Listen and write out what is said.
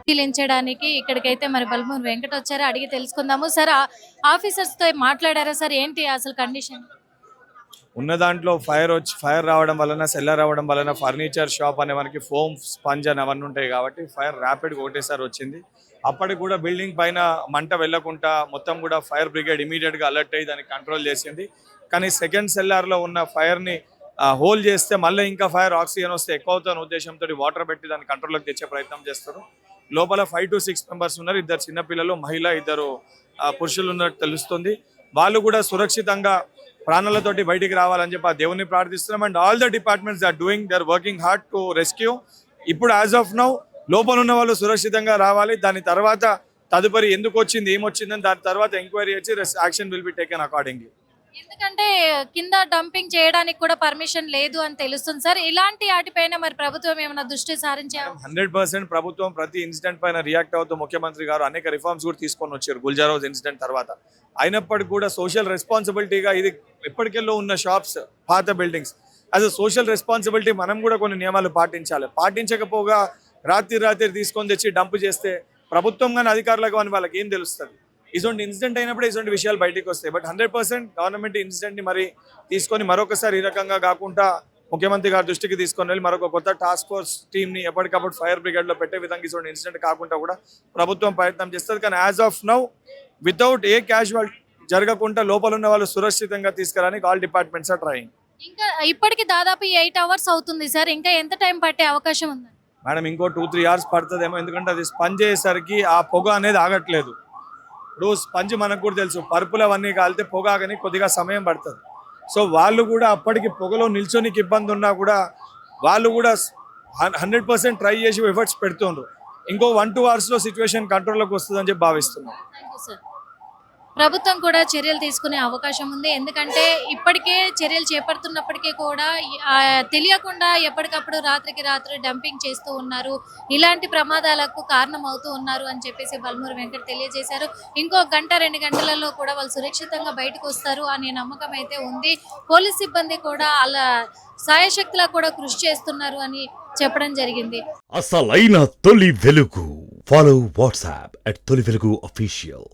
పరిశీలించడానికి ఇక్కడికైతే మరి బల్మూరి వెంకట్ వచ్చారు. అడిగి తెలుసుకుందాము. సార్ ఆఫీసర్స్ తో మాట్లాడారా సార్? ఏంటి అసలు కండిషన్? ఉన్న దాంట్లో ఫైర్ రావడం వలన, సెల్లర్ రావడం వలన ఫర్నిచర్ షాప్ అనే మనకి ఫోమ్ స్పంజ్ అని అవన్నీ ఉంటాయి కాబట్టి ఫైర్ ర్యాపిడ్గా ఒకటేసారి వచ్చింది. అప్పటికి కూడా బిల్డింగ్ పైన మంట వెళ్ళకుండా మొత్తం కూడా ఫైర్ బ్రిగేడ్ ఇమీడియట్గా అలర్ట్ అయ్యి దాన్ని కంట్రోల్ చేసింది. కానీ సెకండ్ సెల్లార్లో ఉన్న ఫైర్ని హోల్ చేస్తే మళ్ళీ ఇంకా ఫైర్ ఆక్సిజన్ వస్తే ఎక్కువ అవుతున్న ఉద్దేశంతో వాటర్ పెట్టి దాన్ని కంట్రోల్లోకి తెచ్చే ప్రయత్నం చేస్తారు. లోపల 5 to 6 మెంబర్స్ ఉన్నారు. 2 చిన్నపిల్లలు, మహిళ, 2 పురుషులు ఉన్నట్టు తెలుస్తుంది. వాళ్ళు కూడా సురక్షితంగా ప్రాణాలతోటి బయటికి రావాలని చెప్పి ఆ దేవుని ప్రార్థిస్తున్నాం. And all the departments are doing their working hard to rescue. ఇప్పుడు యాజ్ ఆఫ్ నౌ లోపల ఉన్న వాళ్ళు సురక్షితంగా రావాలి. దాని తర్వాత తదుపరి ఎందుకు వచ్చింది, ఏమొచ్చిందని దాని తర్వాత ఎంక్వైరీ చేసి action will be taken accordingly. ఎందుకంటే కింద డంపింగ్ చేయడానికి కూడా పర్మిషన్ లేదు అని తెలుస్తుంది సార్. ఇలాంటి వాటిపైన మరి ప్రభుత్వం ఏమైనా దృష్టి సారించారు? 100% ప్రభుత్వం ప్రతి ఇన్సిడెంట్ పైన రియాక్ట్ అవుతూ ముఖ్యమంత్రి గారు అనేక రిఫార్మ్స్ కూడా తీసుకొని వచ్చారు గుల్జార్ హౌస్ ఇన్సిడెంట్ తర్వాత. అయినప్పటికీ కూడా సోషల్ రెస్పాన్సిబిలిటీగా ఇది ఎప్పటికెళ్ళో ఉన్న షాప్స్, పాత buildings, as a social responsibility మనం కూడా కొన్ని నియమాలు పాటించాలి. పాటించకపోగా రాత్రి తీసుకొని తెచ్చి డంప్ చేస్తే ప్రభుత్వం కానీ అధికారులకు కానీ వాళ్ళకి ఏం తెలుస్తుంది? ఇటువంటి ఇన్సిడెంట్ అయినప్పుడు ఇటువంటి విషయాలు బయటకు వస్తాయి. బట్ 100% గవర్నమెంట్ ఇన్సిడెంట్ని మరి తీసుకొని మరొకసారి ఈ రకంగా కాకుండా ముఖ్యమంత్రి గారి దృష్టికి తీసుకొని వెళ్ళి మరొక కొత్త టాస్క్ ఫోర్స్ టీమ్ని ఎప్పటికప్పుడు ఫైర్ బ్రిగేడ్లో పెట్టే విధంగా ఇటువంటి ఇన్సిడెంట్ కాకుండా కూడా ప్రభుత్వం ప్రయత్నం చేస్తుంది. కానీ as of now without a casual జరగకుండా లోపల ఉన్న వాళ్ళు సురక్షితంగా తీసుకురానికి ఆల్ డిపార్ట్మెంట్స్ ఆర్ ట్రైయింగ్. ఇంకా ఇప్పటికి దాదాపు 8 hours అవుతుంది సార్. ఇంకా ఎంత టైం పట్టే అవకాశం ఉంది మేడం? ఇంకో 2-3 hours పడుతుందేమో. ఎందుకంటే అది స్పంజ్ అయ్యేసరికి ఆ పొగ అనేది ఆగట్లేదు. ఇప్పుడు స్పంజ్ మనకు కూడా తెలుసు, పరుపులు అవన్నీ కాలితే పొగ ఆగని కొద్దిగా సమయం పడుతుంది. సో వాళ్ళు కూడా అప్పటికి పొగలో నిల్చోనికి ఇబ్బంది ఉన్నా కూడా వాళ్ళు కూడా 100% ట్రై చేసి ఎఫర్ట్స్ పెడుతుండ్రు. ఇంకో 1-2 hours సిచ్యువేషన్ కంట్రోల్లోకి వస్తుందని చెప్పి భావిస్తున్నాం. ప్రభుత్వం కూడా చర్యలు తీసుకునే అవకాశం ఉంది. ఎందుకంటే ఇప్పటికే చర్యలు చేపడుతున్నప్పటికీ కూడా తెలియకుండా ఎప్పటికప్పుడు రాత్రికి రాత్రి డంపింగ్ చేస్తూ ఉన్నారు. ఇలాంటి ప్రమాదాలకు కారణం అవుతూ ఉన్నారు అని చెప్పేసి బల్మూరి వెంకట్ తెలియజేశారు. ఇంకో 1-2 గంటలలో కూడా వాళ్ళు సురక్షితంగా బయటకు వస్తారు అనే నమ్మకం అయితే ఉంది. పోలీస్ సిబ్బంది కూడా అలా సాయశక్తిలా కూడా కృషి చేస్తున్నారు అని చెప్పడం జరిగింది. అసలైన తొలి వెలుగు. ఫాలో వాట్సాప్ @తొలి వెలుగు official.